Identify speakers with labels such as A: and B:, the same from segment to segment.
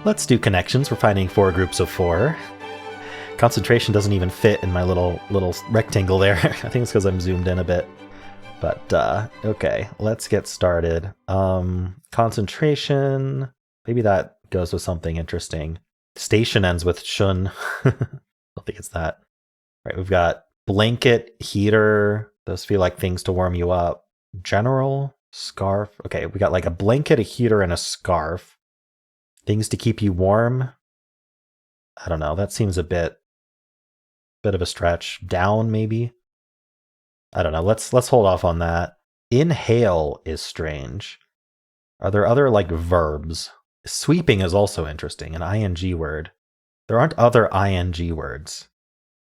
A: Let's do connections. We're finding 4 groups of 4. Concentration doesn't even fit in my little rectangle there. I think it's because I'm zoomed in a bit. But okay, let's get started. Concentration, maybe that goes with something interesting. Station ends with shun. I don't think it's that. Right, we've got blanket, heater. Those feel like things to warm you up. General, scarf. Okay, we got like a blanket, a heater, and a scarf. Things to keep you warm. I don't know. That seems a bit of a stretch. Down, maybe. I don't know. Let's hold off on that. Inhale is strange. Are there other like verbs? Sweeping is also interesting. An ing word. There aren't other ing words.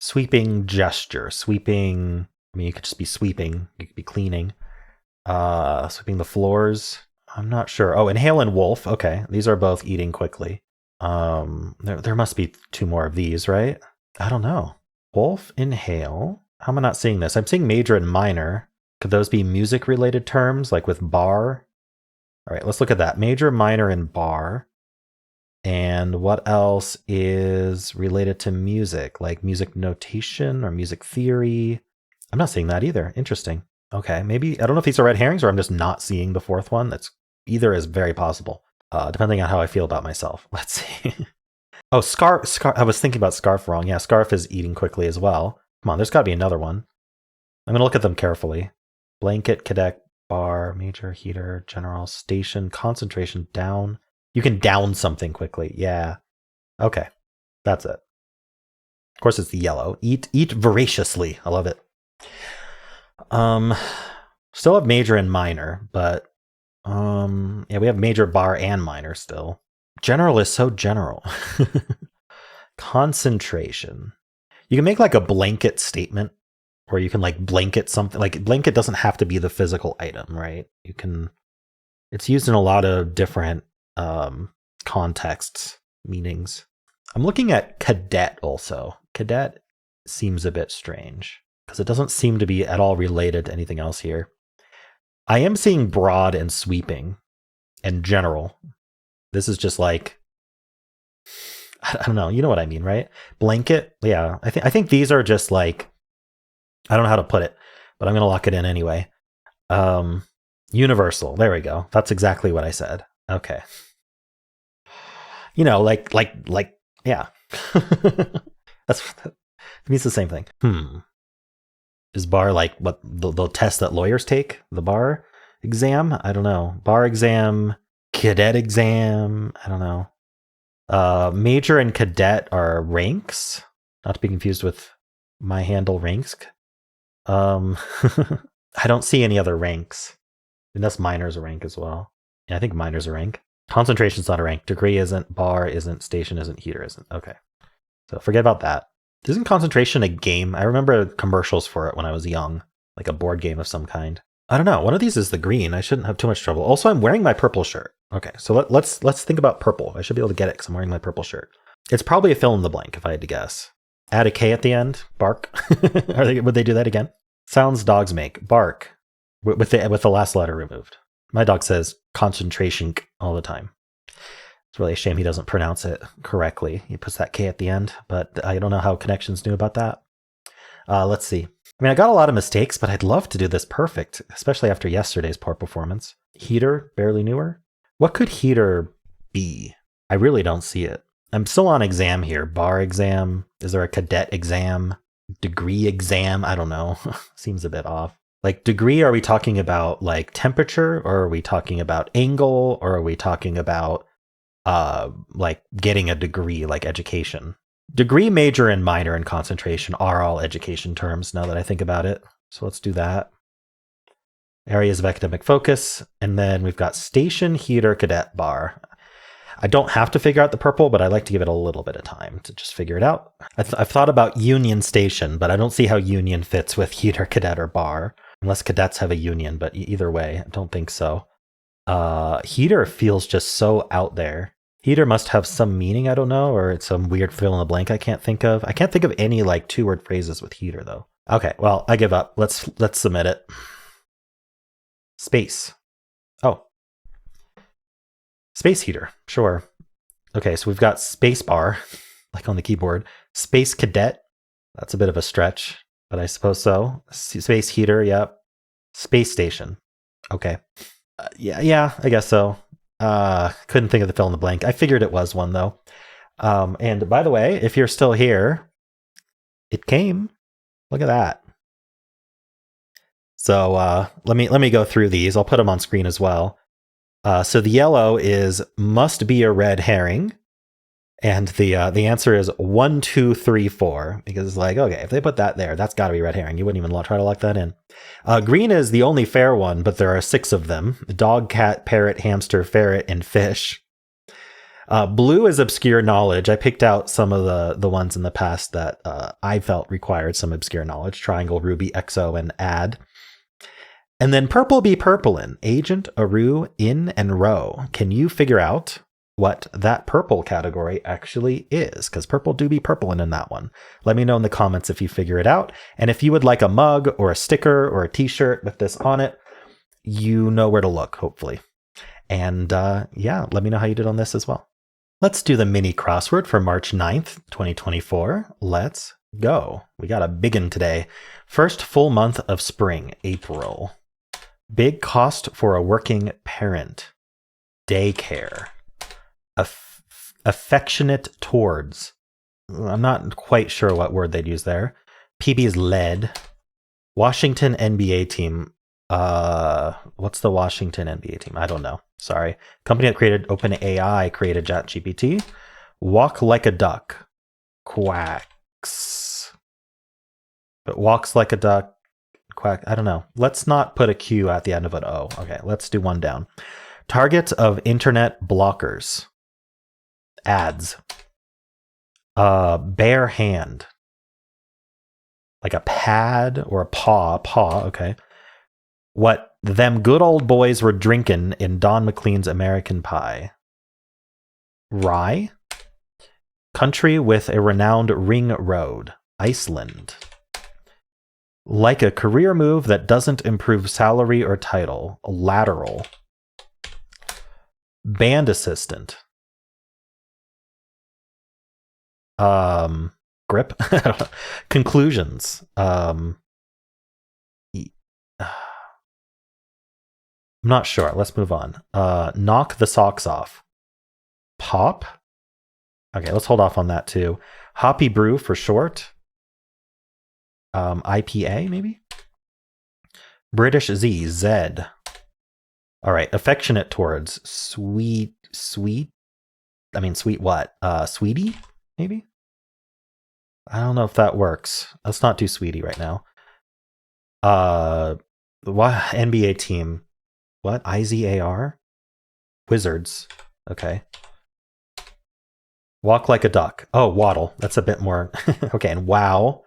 A: Sweeping gesture. Sweeping. I mean, you could just be sweeping. You could be cleaning. Sweeping the floors. I'm not sure. Oh, inhale and wolf. Okay, these are both eating quickly. There must be 2 more of these, right? I don't know. Wolf, inhale. How am I not seeing this? I'm seeing major and minor. Could those be music-related terms, like with bar? All right, let's look at that. Major, minor, and bar. And what else is related to music, like music notation or music theory? I'm not seeing that either. Interesting. Okay, maybe, I don't know if these are red herrings or I'm just not seeing the 4th one. That's either is very possible, depending on how I feel about myself. Let's see. Oh, scarf. I was thinking about scarf wrong. Yeah, scarf is eating quickly as well. Come on, there's got to be another one. I'm going to look at them carefully. Blanket, cadet, bar, major, heater, general, station, concentration, down. You can down something quickly. Yeah. Okay, that's it. Of course, it's the yellow. Eat voraciously. I love it. Still have major and minor, but yeah, we have major, bar, and minor still. General is so general. Concentration. You can make like a blanket statement, or you can like blanket something. Like blanket doesn't have to be the physical item, right? You can. It's used in a lot of different contexts, meanings. I'm looking at cadet also. Cadet seems a bit strange because it doesn't seem to be at all related to anything else here. I am seeing broad and sweeping and general. This is just like, I don't know, you know what I mean, right? Blanket, yeah. I think these are just like, I don't know how to put it, but I'm going to lock it in anyway. Universal, there we go. That's exactly what I said. Okay. You know, like, yeah. It means the same thing. Is bar like what the test that lawyers take? The bar exam? I don't know. Bar exam, cadet exam. I don't know. Major and cadet are ranks, not to be confused with my handle ranks. I don't see any other ranks. Unless minor's a rank as well. Yeah, I think minor's a rank. Concentration's not a rank. Degree isn't. Bar isn't. Station isn't. Heater isn't. Okay. So forget about that. Isn't concentration a game? I remember commercials for it when I was young, like a board game of some kind. I don't know. One of these is the green. I shouldn't have too much trouble. Also, I'm wearing my purple shirt. Okay, so let's think about purple. I should be able to get it because I'm wearing my purple shirt. It's probably a fill in the blank if I had to guess. Add a K at the end. Bark. Would they do that again? Sounds dogs make. Bark. With the last letter removed. My dog says concentration all the time. It's really a shame he doesn't pronounce it correctly. He puts that K at the end, but I don't know how connections knew about that. Let's see. I mean, I got a lot of mistakes, but I'd love to do this perfect, especially after yesterday's poor performance. Heater, barely newer. What could heater be? I really don't see it. I'm still on exam here. Bar exam. Is there a cadet exam? Degree exam? I don't know. Seems a bit off. Like degree, are we talking about like temperature, or are we talking about angle, or are we talking about like getting a degree, like education? Degree, major, and minor and concentration are all education terms now that I think about it. So let's do that. Areas of academic focus. And then we've got station, heater, cadet, bar. I don't have to figure out the purple, but I like to give it a little bit of time to just figure it out. I've thought about union station, but I don't see how union fits with heater, cadet, or bar. Unless cadets have a union, but either way, I don't think so. Heater feels just so out there. Heater must have some meaning, I don't know, or it's some weird fill in the blank I can't think of. I can't think of any like 2-word phrases with heater though. Okay, well, I give up. Let's submit it. Space. Oh. Space heater, sure. Okay, so we've got space bar, like on the keyboard. Space cadet. That's a bit of a stretch, but I suppose so. Space heater, yep. Space station. Okay. Yeah, I guess so. Couldn't think of the fill in the blank. I figured it was one though. And by the way, if you're still here, it came. Look at that. So let me go through these. I'll put them on screen as well. So the yellow is must be a red herring. And the answer is 1, 2, 3, 4, because it's like, okay, if they put that there, that's got to be red herring. You wouldn't even try to lock that in. Green is the only fair one, but there are 6 of them: dog, cat, parrot, hamster, ferret, and fish. Blue is obscure knowledge. I picked out some of the ones in the past that I felt required some obscure knowledge: triangle, ruby, exo, and add. And then purple be purplin, agent, aru, in, and row. Can you figure out what that purple category actually is? Because purple do be purplin in that one. Let me know in the comments if you figure it out. And if you would like a mug or a sticker or a t-shirt with this on it, you know where to look, hopefully. And yeah, let me know how you did on this as well. Let's do the mini crossword for March 9th, 2024. Let's go. We got a big one today. First full month of spring, April. Big cost for a working parent. Daycare. Affectionate towards. I'm not quite sure what word they'd use there. PB is led. Washington NBA team. What's the Washington NBA team? I don't know. Sorry. Company that created OpenAI created ChatGPT. Walk like a duck. Quacks. But walks like a duck. Quack. I don't know. Let's not put a Q at the end of an O. Okay, let's do one down. Targets of internet blockers. Ads. Bare hand. Like a pad or a paw. Paw, okay. What them good old boys were drinking in Don McLean's American Pie. Rye. Country with a renowned ring road. Iceland. Like a career move that doesn't improve salary or title. Lateral. Band assistant. Grip. Conclusions. I'm not sure. Let's move on. Knock the socks off. Pop. Okay, let's hold off on that too. Hoppy brew for short. IPA maybe. British Z. Zed. All right. Affectionate towards. Sweet. I mean, sweet what? Sweetie maybe. I don't know if that works. Let's not do sweetie right now. What NBA team? What? IZAR? Wizards. Okay. Walk like a duck. Oh, waddle. That's a bit more. Okay, and wow.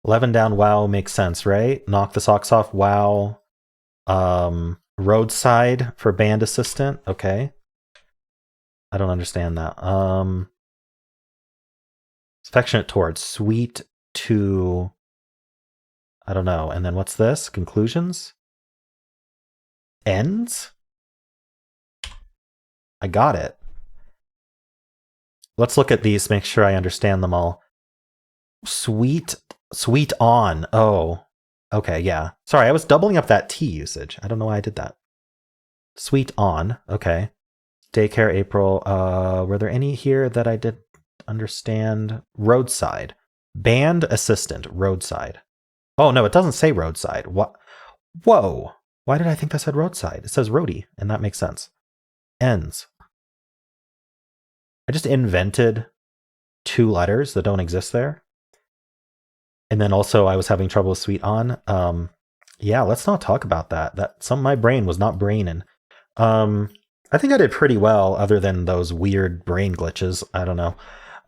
A: 11 down, wow makes sense, right? Knock the socks off, wow. Roadside for band assistant. Okay. I don't understand that. Affectionate towards. Sweet to... I don't know. And then what's this? Conclusions? Ends? I got it. Let's look at these, make sure I understand them all. Sweet on. Oh, okay, yeah. Sorry, I was doubling up that T usage. I don't know why I did that. Sweet on. Okay. Daycare, April. Were there any here that I did understand? Roadside. Band assistant. Roadside. Oh, no, it doesn't say roadside. What? Whoa. Why did I think that said roadside? It says roadie, and that makes sense. Ends. I just invented 2 letters that don't exist there. And then also I was having trouble with sweet on. Yeah, let's not talk about that. My brain was not braining. I think I did pretty well other than those weird brain glitches. I don't know.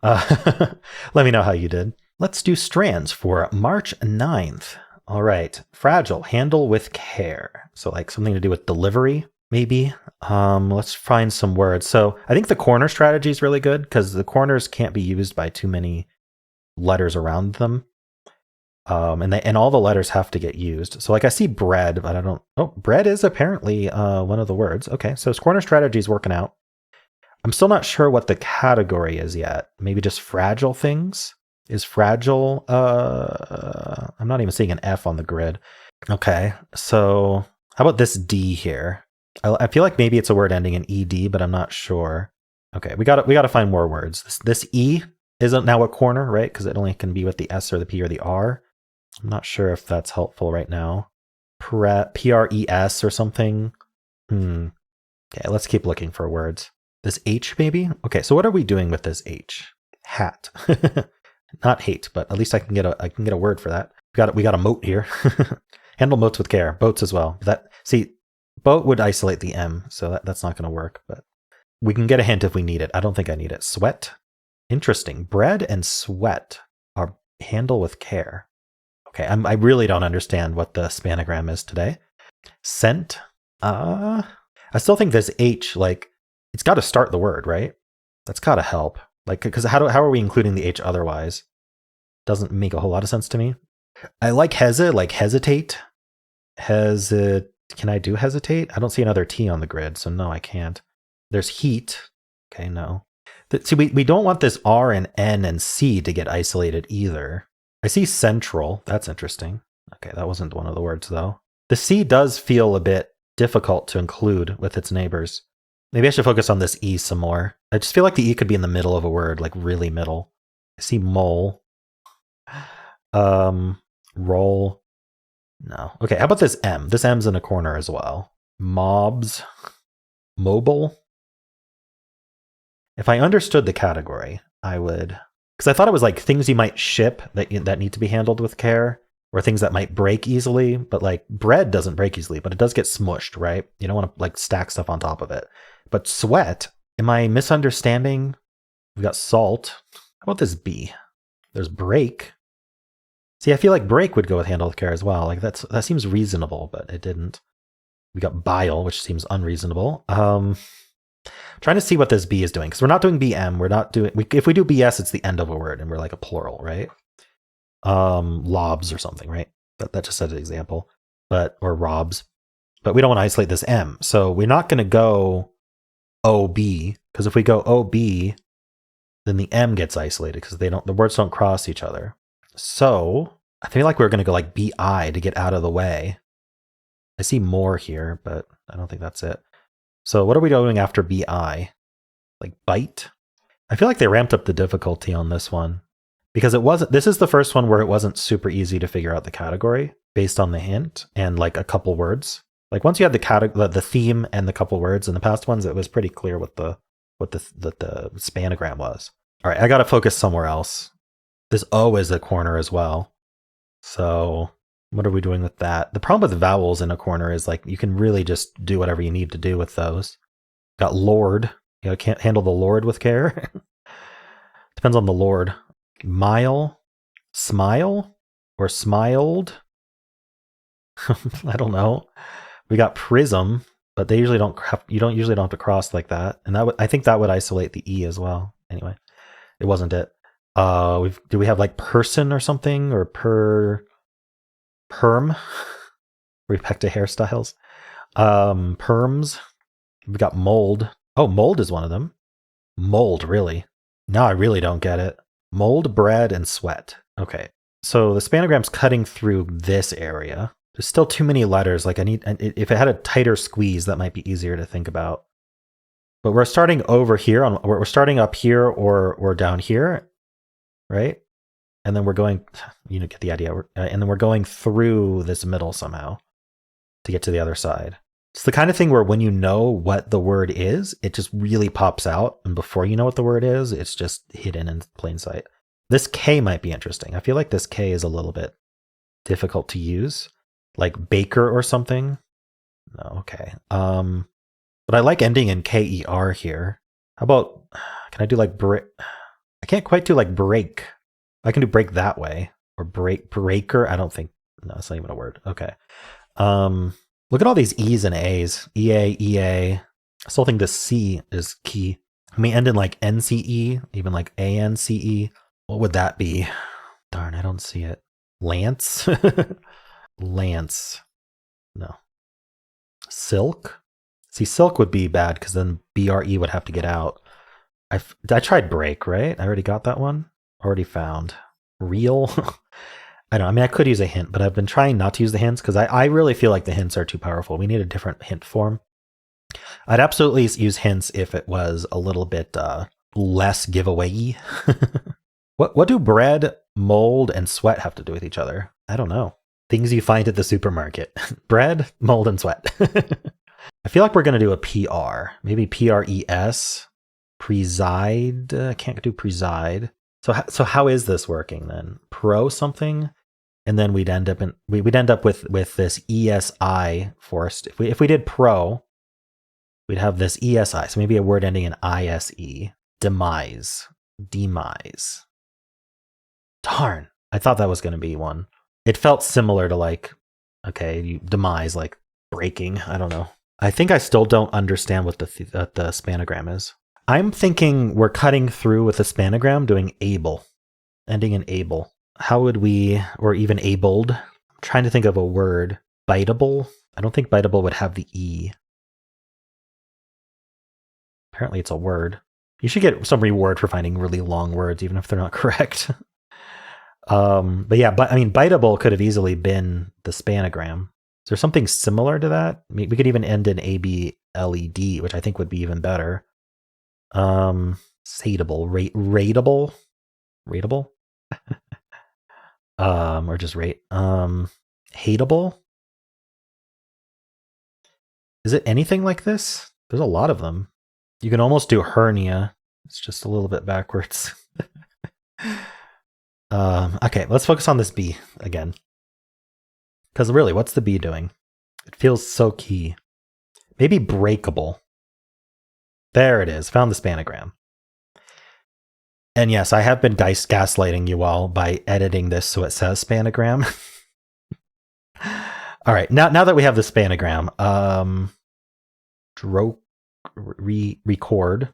A: Let me know how you did. Let's do strands for March 9th. All right. Fragile, handle with care. So like something to do with delivery, maybe. Let's find some words. So I think the corner strategy is really good because the corners can't be used by too many letters around them. And all the letters have to get used. So like I see bread, but I don't. Oh, bread is apparently one of the words. Okay, so corner strategy is working out. I'm still not sure what the category is yet. Maybe just fragile things? Is fragile, I'm not even seeing an F on the grid. Okay, so how about this D here? I feel like maybe it's a word ending in ED, but I'm not sure. Okay, we gotta find more words. This E isn't now a corner, right? Because it only can be with the S or the P or the R. I'm not sure if that's helpful right now. PRES or something. Okay, let's keep looking for words. This H maybe? Okay, so what are we doing with this H? Hat. Not hate, but at least I can get a word for that. We got a moat here. Handle moats with care. Boats as well. Boat would isolate the M, so that's not going to work, but we can get a hint if we need it. I don't think I need it. Sweat. Interesting. Bread and sweat are handle with care. Okay, I really don't understand what the spanogram is today. Scent. I still think this H, like, it's got to start the word, right? That's got to help. Like, because how are we including the H otherwise? Doesn't make a whole lot of sense to me. I like hesitate. Can I do hesitate? I don't see another T on the grid, so no, I can't. There's heat. Okay, no. See, we don't want this R and N and C to get isolated either. I see central. That's interesting. Okay, that wasn't one of the words, though. The C does feel a bit difficult to include with its neighbors. Maybe I should focus on this E some more. I just feel like the E could be in the middle of a word, like really middle. I see mole. Roll. No. Okay, how about this M? This M's in a corner as well. Mobs. Mobile. If I understood the category, I would... Because I thought it was like things you might ship that need to be handled with care, or things that might break easily, but like bread doesn't break easily, but it does get smushed, right? You don't want to like stack stuff on top of it. But sweat, am I misunderstanding? We've got salt. How about this B? There's break. See, I feel like break would go with handle with care as well. Like that seems reasonable, but it didn't. We got bile, which seems unreasonable. Trying to see what this B is doing, because we're not doing BM. We're not doing. If we do BS, it's the end of a word, and we're like a plural, right? Lobs or something, right? That just said an example, or robs. But we don't want to isolate this M, so we're not going to go OB, because if we go OB, then the M gets isolated because the words don't cross each other. So I feel like we're going to go like BI to get out of the way. I see more here, but I don't think that's it. So what are we doing after BI? Like bite? I feel like they ramped up the difficulty on this one because this is the first one where it wasn't super easy to figure out the category based on the hint and like a couple words. Like once you had the theme and the couple words in the past ones, it was pretty clear what the spanogram was. All right, I got to focus somewhere else. This O is a corner as well. So what are we doing with that? The problem with vowels in a corner is like you can really just do whatever you need to do with those. Got Lord. You can't handle the Lord with care. Depends on the Lord. Mile, smile, or smiled. I don't know. We got prism, but they usually don't have to cross like that. And I think that would isolate the E as well. Anyway, it wasn't it. Do we have like person or something, or perm? We're back to hairstyles. Perms. We got mold. Oh, mold is one of them. Mold, really? Now I really don't get it. Mold, bread, and sweat. Okay, so the spanogram's cutting through this area. There's still too many letters. Like if it had a tighter squeeze, that might be easier to think about. But we're starting over here. We're starting up here or down here, right? And then we're going, get the idea. And then we're going through this middle somehow to get to the other side. It's the kind of thing where when you know what the word is, it just really pops out. And before you know what the word is, it's just hidden in plain sight. This K might be interesting. I feel like this K is a little bit difficult to use. Like baker or something. No, okay. But I like ending in KER here. How about, can I do like break? I can't quite do like break. I can do break that way. Or breaker. I don't think, no, it's not even a word. Okay. Look at all these E's and A's. EA, EA. I still think this C is key. I mean, end in like NCE, even like ANCE. What would that be? Darn, I don't see it. Lance? Lance. No. Silk? See, silk would be bad because then BRE would have to get out. I tried break, right? I already got that one. Already found. Real. I don't know. I mean, I could use a hint, but I've been trying not to use the hints because I really feel like the hints are too powerful. We need a different hint form. I'd absolutely use hints if it was a little bit less giveaway-y. What do bread, mold, and sweat have to do with each other? I don't know. Things you find at the supermarket. Bread, mold, and sweat. I feel like we're going to do a PR. Maybe PRES. Preside. I can't do preside. So how is this working then? Pro something? And then we'd end up with this ESI forced. If we did pro, we'd have this ESI. So maybe a word ending in ISE. Demise. Demise. Darn. I thought that was going to be one. It felt similar to like, okay, demise, like breaking. I don't know. I think I still don't understand what the spanogram is. I'm thinking we're cutting through with the spanogram, doing able, ending in able. How would we, or even abled? I'm trying to think of a word. Biteable? I don't think biteable would have the E. Apparently it's a word. You should get some reward for finding really long words, even if they're not correct. But yeah, I mean, biteable could have easily been the spanogram. Is there something similar to that? I mean, we could even end in ABLED, which I think would be even better. Sateable, rateable, or just rate. Hateable. Is it anything like this? There's a lot of them. You can almost do hernia. It's just a little bit backwards. Okay, let's focus on this B again. Because really, what's the B doing? It feels so key. Maybe breakable. There it is. Found the spanogram. And yes, I have been gaslighting you all by editing this so it says spanogram. All right, now that we have the spanogram, record.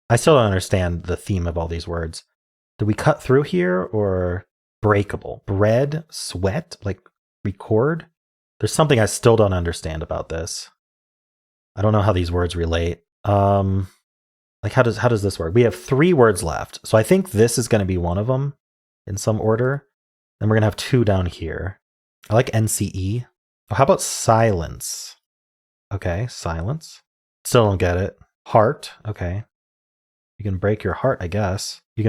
A: I still don't understand the theme of all these words. Do we cut through here or breakable? Bread, sweat, like record? There's something I still don't understand about this. I don't know how these words relate. Like how does this work? We have 3 words left. So I think this is going to be one of them in some order. Then we're going to have 2 down here. I like NCE. Oh, how about silence? Okay, silence. Still don't get it. Heart. Okay. You can break your heart, I guess. You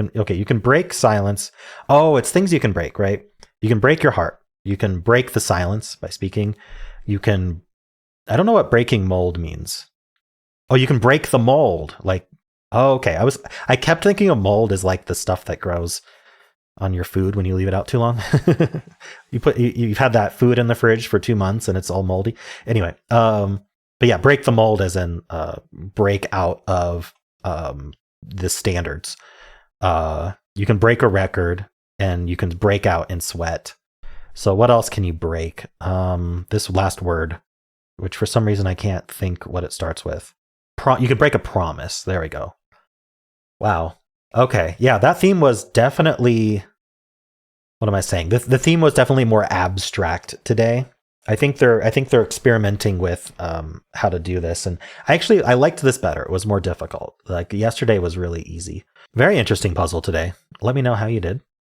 A: can break silence. Oh, it's things you can break, right? You can break your heart. You can break the silence by speaking. You can, I don't know what breaking mold means. Oh, you can break the mold. Like, oh, okay. I kept thinking of mold as like the stuff that grows on your food when you leave it out too long. You've had that food in the fridge for 2 months and it's all moldy. Anyway, but yeah, break the mold as in break out of the standards. You can break a record and you can break out in sweat. So what else can you break? This last word, which for some reason I can't think what it starts with. You could break a promise. There we go. Wow. Okay. Yeah, that theme was definitely, what am I saying? The theme was definitely more abstract today. I think they're experimenting with how to do this, and I liked this better. It was more difficult. Like yesterday was really easy. Very interesting puzzle today. Let me know how you did.